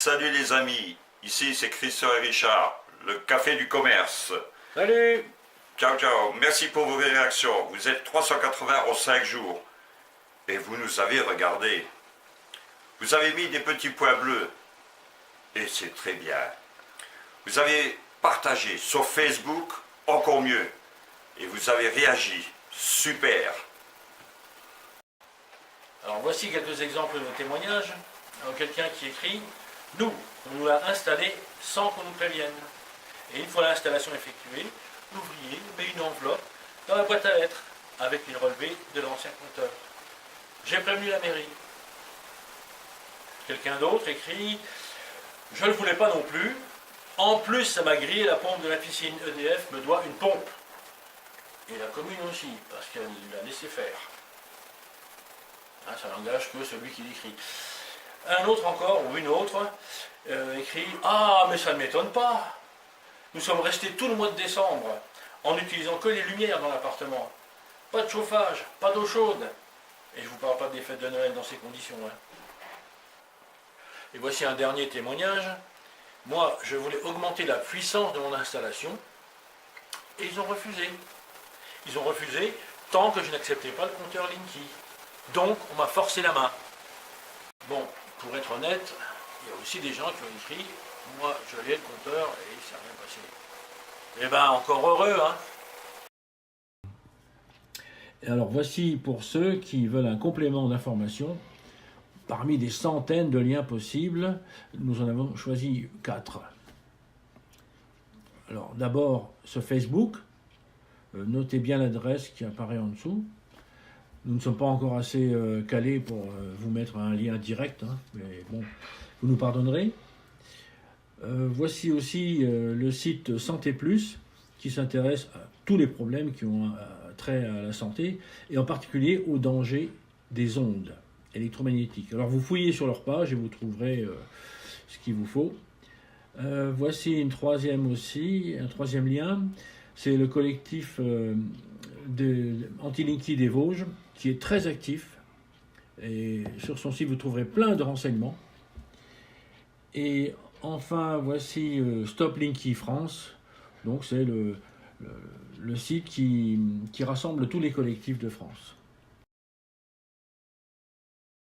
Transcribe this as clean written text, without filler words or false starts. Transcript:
Salut les amis, ici c'est Christophe et Richard, le café du commerce. Salut! Ciao ciao, merci pour vos réactions, vous êtes 380 en 5 jours. Et vous nous avez regardé. Vous avez mis des petits points bleus. Et c'est très bien. Vous avez partagé sur Facebook, encore mieux. Et vous avez réagi, super. Alors voici quelques exemples de témoignages. Alors, quelqu'un qui écrit « Nous, on nous l'a installé sans qu'on nous prévienne. Et une fois l'installation effectuée, l'ouvrier met une enveloppe dans la boîte à lettres avec les relevés de l'ancien compteur. J'ai prévenu la mairie. » Quelqu'un d'autre écrit « Je ne le voulais pas non plus. En plus, ça m'a grillé la pompe de la piscine. EDF me doit une pompe. Et la commune aussi, parce qu'elle l'a laissé faire. » Ça n'engage que celui qui l'écrit. Un autre encore, ou une autre, écrit « Ah, mais ça ne m'étonne pas. Nous sommes restés tout le mois de décembre en n'utilisant que les lumières dans l'appartement. Pas de chauffage, pas d'eau chaude. » Et je ne vous parle pas des fêtes de Noël dans ces conditions. Et voici un dernier témoignage. Moi, je voulais augmenter la puissance de mon installation et ils ont refusé. Ils ont refusé tant que je n'acceptais pas le compteur Linky. Donc, on m'a forcé la main. Bon, pour être honnête, il y a aussi des gens qui ont écrit « Moi, je l'ai le compteur et ça n'a rien passé. » Eh ben, encore heureux, hein. Et alors, voici pour ceux qui veulent un complément d'information. Parmi des centaines de liens possibles, nous en avons choisi 4. Alors, d'abord, ce Facebook. Notez bien l'adresse qui apparaît en dessous. Nous ne sommes pas encore assez calés pour vous mettre un lien direct, hein, mais bon, vous nous pardonnerez. Voici aussi le site Santé Plus, qui s'intéresse à tous les problèmes qui ont trait à la santé, et en particulier aux dangers des ondes électromagnétiques. Alors vous fouillez sur leur page et vous trouverez ce qu'il vous faut. Voici un troisième lien, c'est le collectif Anti-Linky des Vosges, qui est très actif, et sur son site vous trouverez plein de renseignements. Et enfin voici Stop Linky France, donc c'est le site qui rassemble tous les collectifs de France.